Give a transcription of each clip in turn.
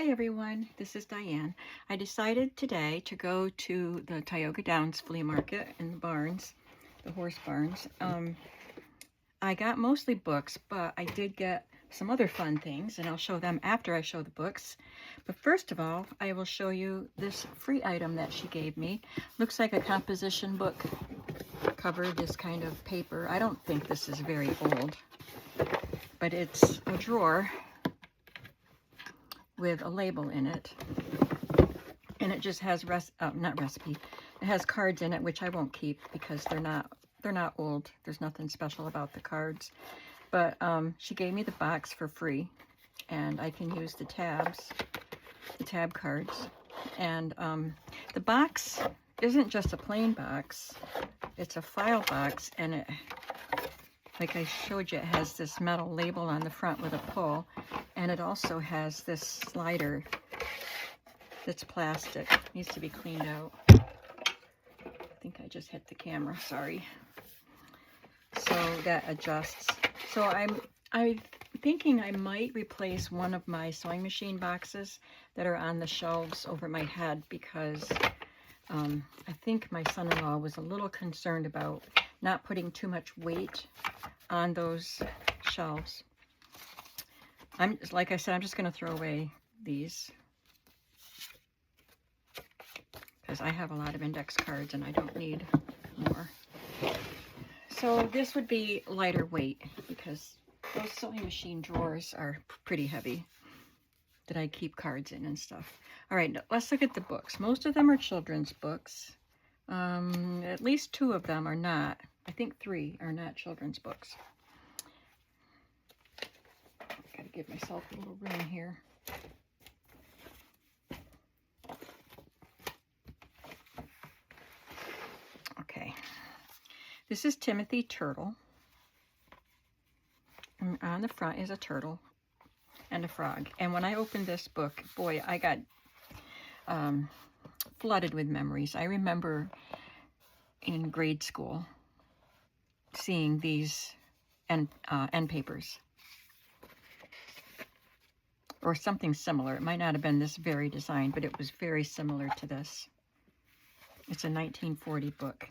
Hi everyone, this is Diane. I decided today to go to the Tioga Downs flea market in the barns, the horse barns. I got mostly books, but I did get some other fun things, and I'll show them after I show the books. But first of all, I will show you this free item that she gave me. Looks like a composition book cover, this kind of paper. I don't think this is very old, but it's a drawer with a label in it, and it just has not recipe, it has cards in it, which I won't keep because they're not old. There's nothing special about the cards, but she gave me the box for free, and I can use the tab cards. And the box isn't just a plain box, it's a file box, and it, like I showed you, it has this metal label on the front with a pull, and it also has this slider that's plastic. Needs to be cleaned out. I think I just hit the camera, sorry. So that adjusts. So I'm thinking I might replace one of my sewing machine boxes that are on the shelves over my head, because I think my son-in-law was a little concerned about not putting too much weight on those shelves. Like I said, I'm just going to throw away these because I have a lot of index cards and I don't need more. So this would be lighter weight because those sewing machine drawers are pretty heavy that I keep cards in and stuff. All right, let's look at the books. Most of them are children's books. At least 2 of them are not. I think 3 are not children's books. Gotta give myself a little room here. Okay, this is Timothy Turtle. And on the front is a turtle and a frog. And when I opened this book, boy, I got flooded with memories. I remember in grade school seeing these end papers, or something similar. It might not have been this very design, but it was very similar to this. It's a 1940 book.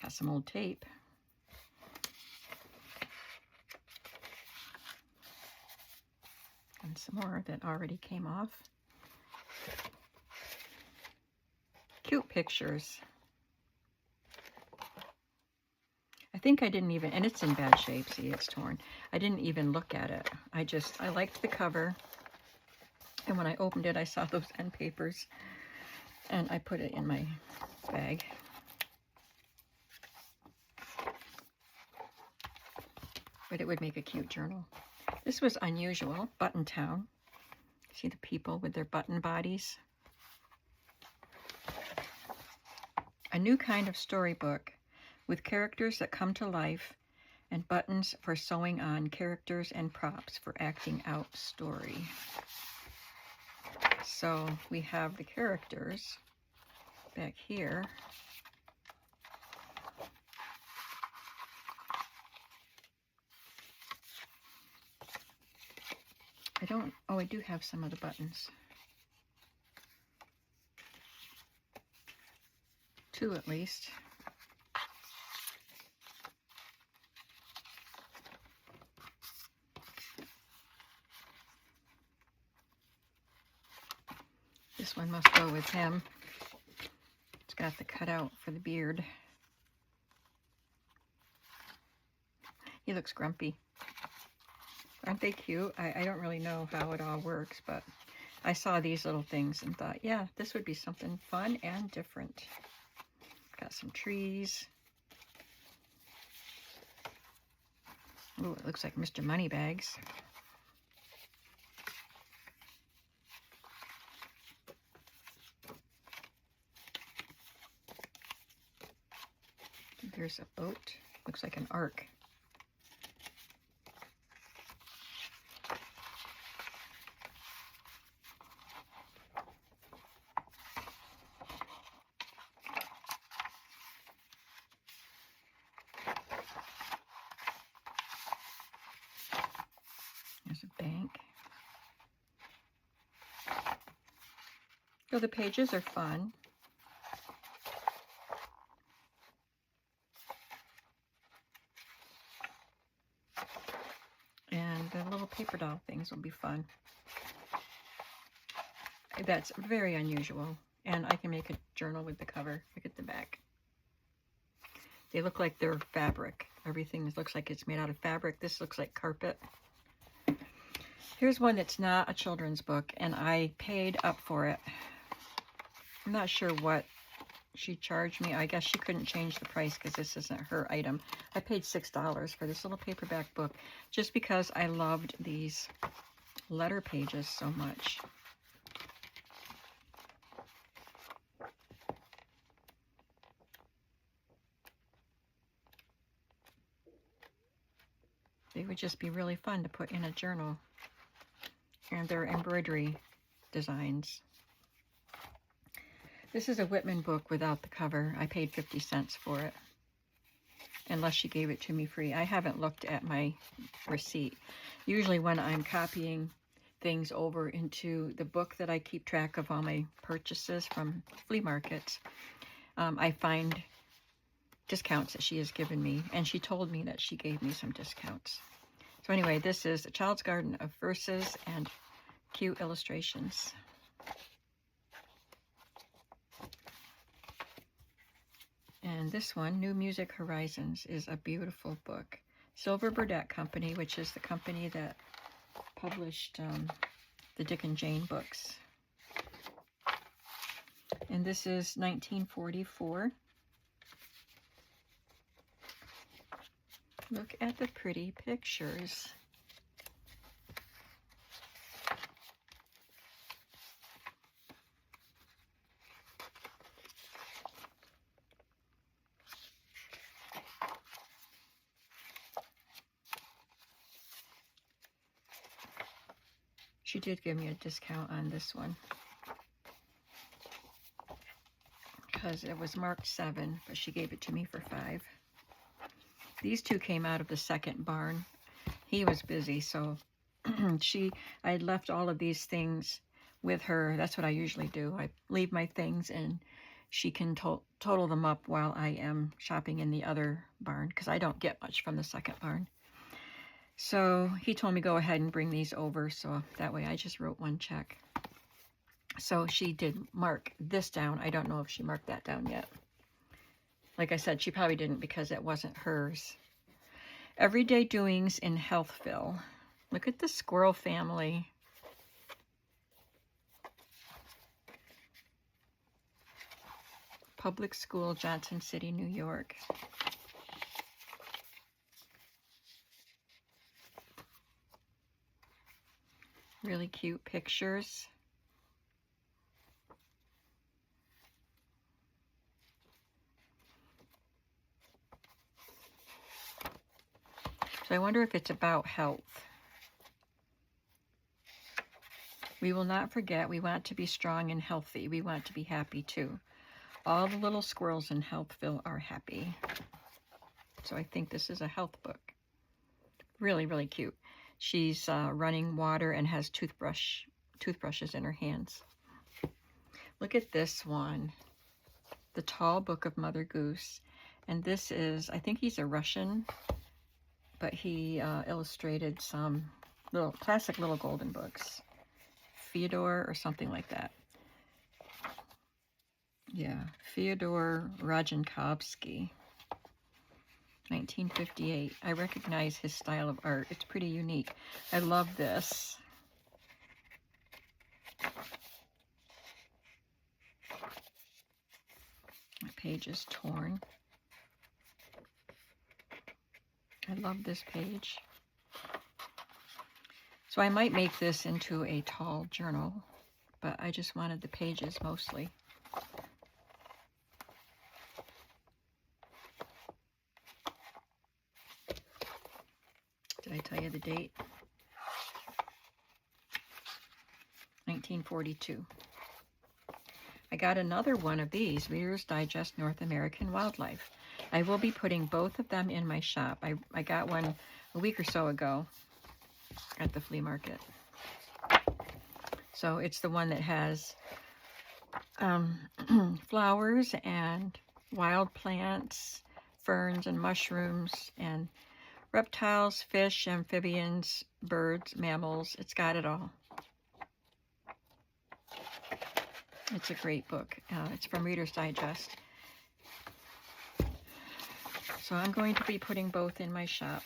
Got some old tape. And some more that already came off. Cute pictures. I think I didn't even, and it's in bad shape, see, it's torn. I didn't even look at it. I liked the cover. And when I opened it, I saw those end papers, and I put it in my bag. But it would make a cute journal. This was unusual, Button Town. See the people with their button bodies? A new kind of storybook with characters that come to life and buttons for sewing on characters and props for acting out story. So we have the characters back here. I do have some of the buttons. 2 at least. This one must go with him. It's got the cutout for the beard. He looks grumpy. Aren't they cute? I don't really know how it all works, but I saw these little things and thought, yeah, this would be something fun and different. Got some trees. Ooh, it looks like Mr. Moneybags. There's a boat. Looks like an ark. So the pages are fun. And the little paper doll things will be fun. That's very unusual. And I can make a journal with the cover. Look at the back. They look like they're fabric. Everything looks like it's made out of fabric. This looks like carpet. Here's one that's not a children's book, and I paid up for it. I'm not sure what she charged me. I guess she couldn't change the price because this isn't her item. I paid $6 for this little paperback book just because I loved these letter pages so much. They would just be really fun to put in a journal. And they're embroidery designs. This is a Whitman book without the cover. I paid 50 cents for it, unless she gave it to me free. I haven't looked at my receipt. Usually when I'm copying things over into the book that I keep track of all my purchases from flea markets, I find discounts that she has given me, and she told me that she gave me some discounts. So anyway, this is A Child's Garden of Verses and cute illustrations. And this one, New Music Horizons, is a beautiful book. Silver Burdette Company, which is the company that published the Dick and Jane books. And this is 1944. Look at the pretty pictures. She did give me a discount on this one because it was marked 7, but she gave it to me for 5. These two came out of the second barn. He was busy, so I had left all of these things with her. That's what I usually do. I leave my things and she can total them up while I am shopping in the other barn, because I don't get much from the second barn. So he told me go ahead and bring these over, so that way I just wrote 1 check. So she did mark this down. I don't know if she marked that down yet. Like I said, she probably didn't because it wasn't hers. Everyday Doings in Healthville. Look at the squirrel family. Public School, Johnson City, New York. Really cute pictures. So I wonder if it's about health. We will not forget, we want to be strong and healthy. We want to be happy too. All the little squirrels in Healthville are happy. So I think this is a health book. Really, really cute. She's running water and has toothbrushes in her hands. Look at this one. The Tall Book of Mother Goose. And this is, I think he's a Russian, but he illustrated some classic little golden books. Fyodor or something like that. Yeah, Fyodor Rajankovsky, 1958. I recognize his style of art. It's pretty unique. I love this. My page is torn. I love this page. So I might make this into a tall journal, but I just wanted the pages mostly. Did I tell you the date? 1942. I got another one of these, Reader's Digest North American Wildlife. I will be putting both of them in my shop. I got one a week or so ago at the flea market. So it's the one that has flowers and wild plants, ferns and mushrooms, and reptiles, fish, amphibians, birds, mammals. It's got it all. It's a great book. It's from Reader's Digest. So I'm going to be putting both in my shop.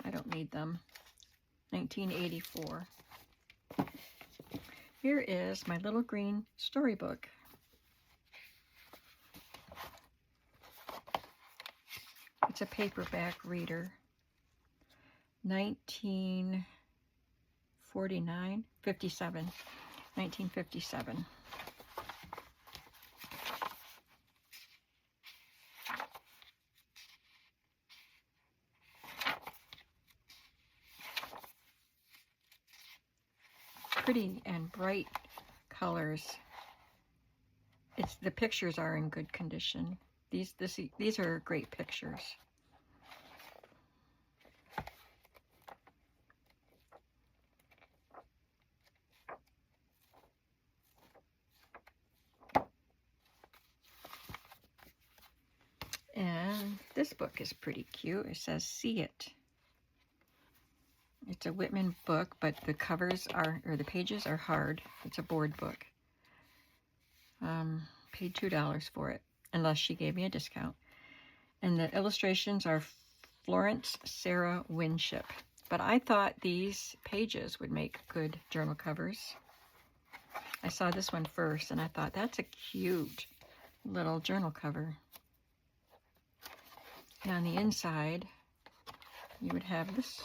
I don't need them. 1984. Here is my little green storybook. It's a paperback reader. 1957. Pretty and bright colors. The pictures are in good condition. These are great pictures. And this book is pretty cute. It says "See It." It's a Whitman book, but the the pages are hard. It's a board book. Paid $2 for it, unless she gave me a discount. And the illustrations are Florence Sarah Winship. But I thought these pages would make good journal covers. I saw this one first, and I thought, that's a cute little journal cover. And on the inside, you would have this.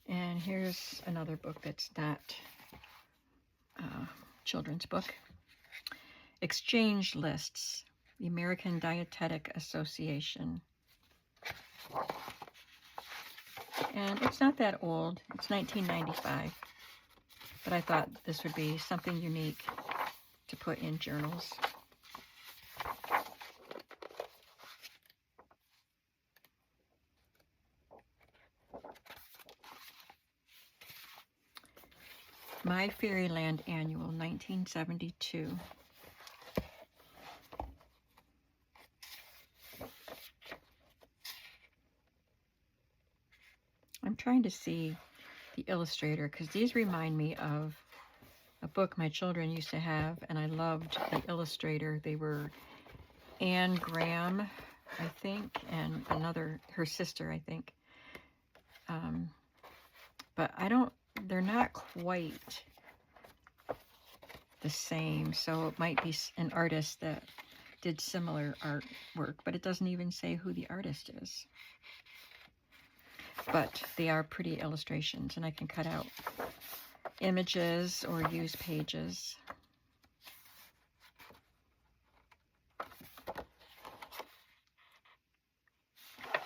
And here's another book that's not a children's book. Exchange Lists, the American Dietetic Association. And it's not that old. It's 1995. But I thought this would be something unique to put in journals. My Fairyland Annual, 1972. I'm trying to see the illustrator, because these remind me of a book my children used to have, and I loved the illustrator. They were Anne Graham, I think, and her sister, I think. But they're not quite the same, so it might be an artist that did similar artwork, but it doesn't even say who the artist is. But they are pretty illustrations, and I can cut out images or use pages.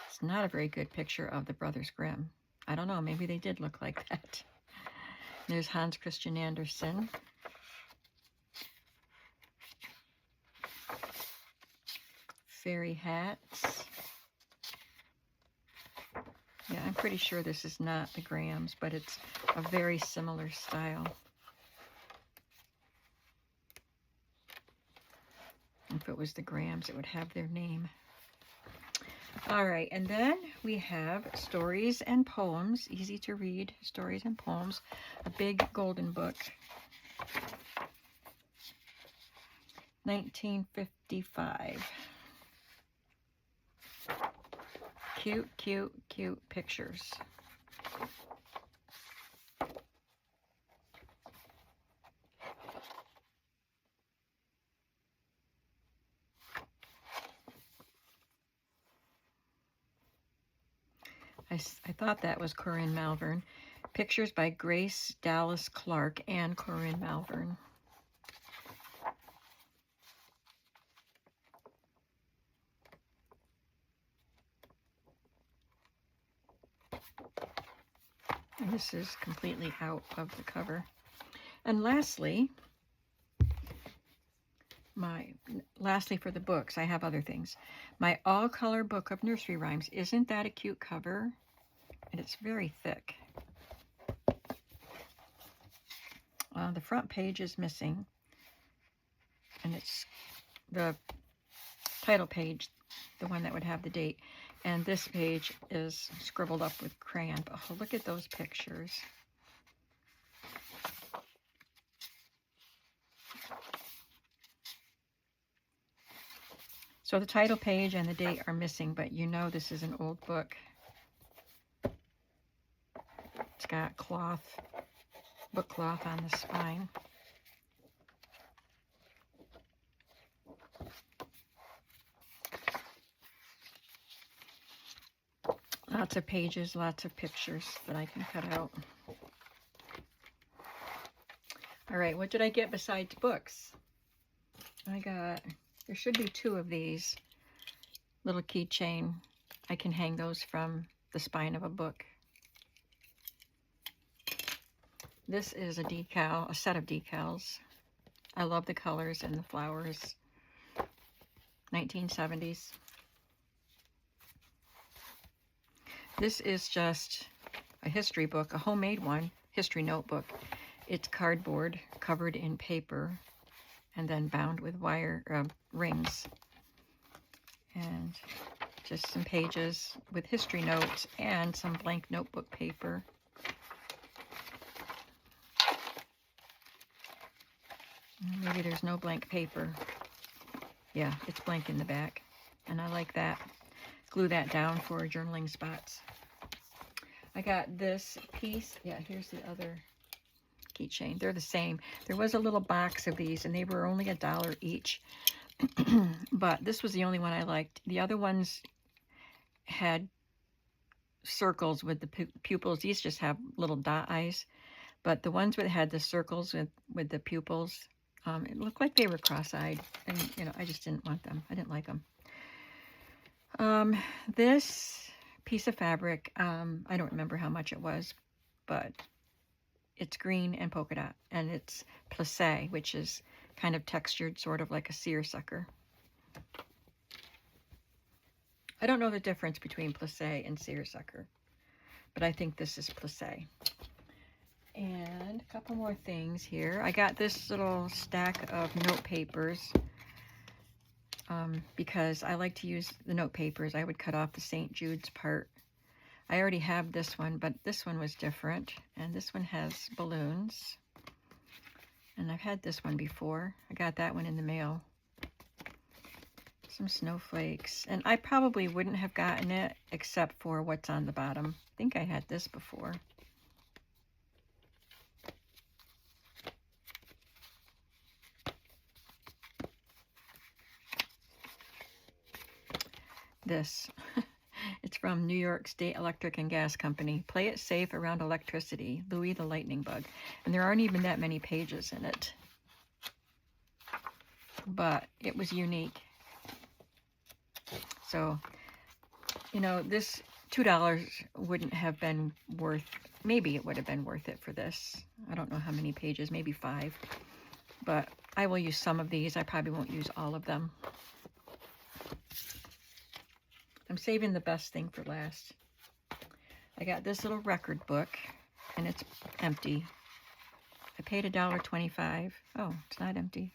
It's not a very good picture of the Brothers Grimm. I don't know, maybe they did look like that. There's Hans Christian Andersen. Fairy hats. Yeah, I'm pretty sure this is not the Grahams, but it's a very similar style. If it was the Grahams, it would have their name. All right, and then we have stories and poems, easy to read stories and poems, a big golden book. 1955. Cute, cute, cute pictures. I thought that was Corinne Malvern. Pictures by Grace Dallas Clark and Corinne Malvern. And this is completely out of the cover. And lastly, for the books, I have other things. My all-color book of nursery rhymes. Isn't that a cute cover? And it's very thick. The front page is missing, and it's the title page, the one that would have the date. And this page is scribbled up with crayon. But oh, look at those pictures. So the title page and the date are missing, but you know this is an old book. It's got cloth, book cloth on the spine. Lots of pages, lots of pictures that I can cut out. All right, what did I get besides books? There should be 2 of these little keychain. I can hang those from the spine of a book. This is a decal, a set of decals. I love the colors and the flowers. 1970s. This is just a history book, a homemade one, history notebook. It's cardboard covered in paper and then bound with wire rings. And just some pages with history notes and some blank notebook paper. Maybe there's no blank paper. Yeah, it's blank in the back. And I like that. Glue that down for journaling spots. I got this piece. Yeah, here's the other keychain. They're the same. There was a little box of these, and they were only $1 each. But this was the only one I liked. The other ones had circles with the pupils. These just have little dot eyes. But the ones that had the circles with the pupils, it looked like they were cross-eyed. And, you know, I just didn't want them. I didn't like them. This piece of fabric, I don't remember how much it was, but it's green and polka dot, and it's plissé, which is kind of textured, sort of like a seersucker. I don't know the difference between plissé and seersucker, but I think this is plissé. And a couple more things here. I got this little stack of note papers because I like to use the note papers. I would cut off the St. Jude's part. I already have this one, but this one was different. And this one has balloons. And I've had this one before. I got that one in the mail. Some snowflakes. And I probably wouldn't have gotten it except for what's on the bottom. I think I had this before. This. It's from New York State Electric and Gas Company. Play it safe around electricity. Louis the Lightning Bug. And there aren't even that many pages in it. But it was unique. So, you know, this $2 wouldn't have been worth, maybe it would have been worth it for this. I don't know how many pages, maybe 5. But I will use some of these. I probably won't use all of them. I'm saving the best thing for last. I got this little record book, and it's empty. I paid $1.25. Oh, it's not empty.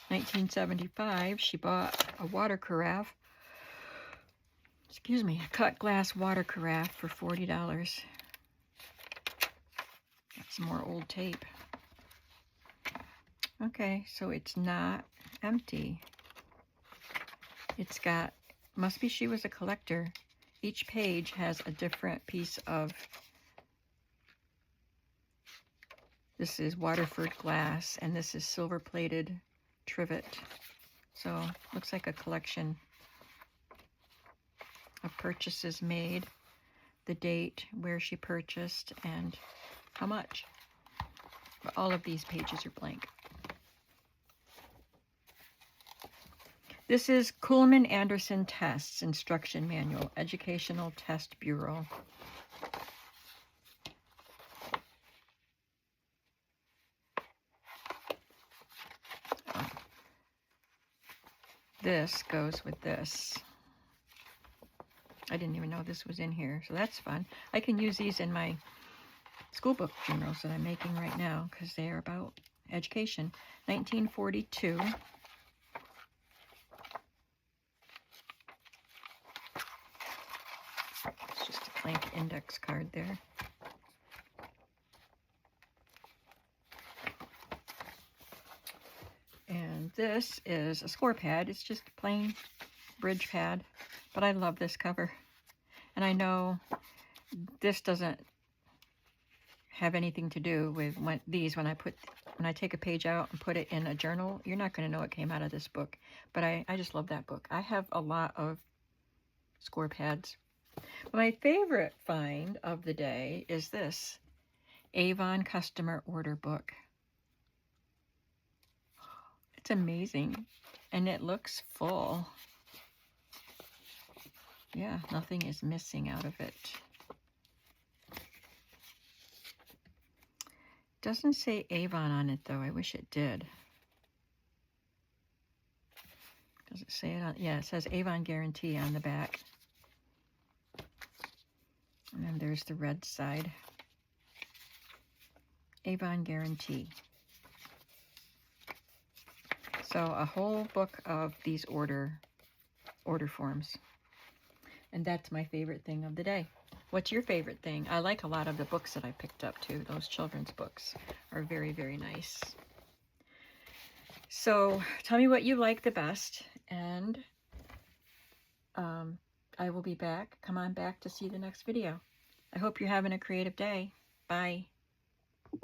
1975, she bought a water carafe. Excuse me, a cut glass water carafe for $40. Got some more old tape. Okay, so it's not empty. It's got, must be she was a collector. Each page has a different piece of, this is Waterford glass, and this is silver-plated trivet. So, looks like a collection of purchases made, the date, where she purchased, and how much. But all of these pages are blank. This is Kuhlman Anderson Tests Instruction Manual, Educational Test Bureau. this goes with this. I didn't even know this was in here, so that's fun. I can use these in my school book journals that I'm making right now because they are about education. 1942. It's just a blank index card there. And this is a score pad. It's just a plain bridge pad, but I love this cover. And I know this doesn't have anything to do with when I take a page out and put it in a journal. You're not going to know it came out of this book, but I just love that book. I have a lot of score pads. My favorite find of the day is this Avon customer order book. It's amazing, and it looks full. Yeah, nothing is missing out of it. Doesn't say Avon on it though. I wish it did. Does it say it on? Yeah, it says Avon Guarantee on the back. And then there's the red side. Avon Guarantee. So a whole book of these order forms. And that's my favorite thing of the day. What's your favorite thing? I like a lot of the books that I picked up too. Those children's books are very, very nice. So tell me what you like the best, and I will be back. Come on back to see the next video. I hope you're having a creative day. Bye.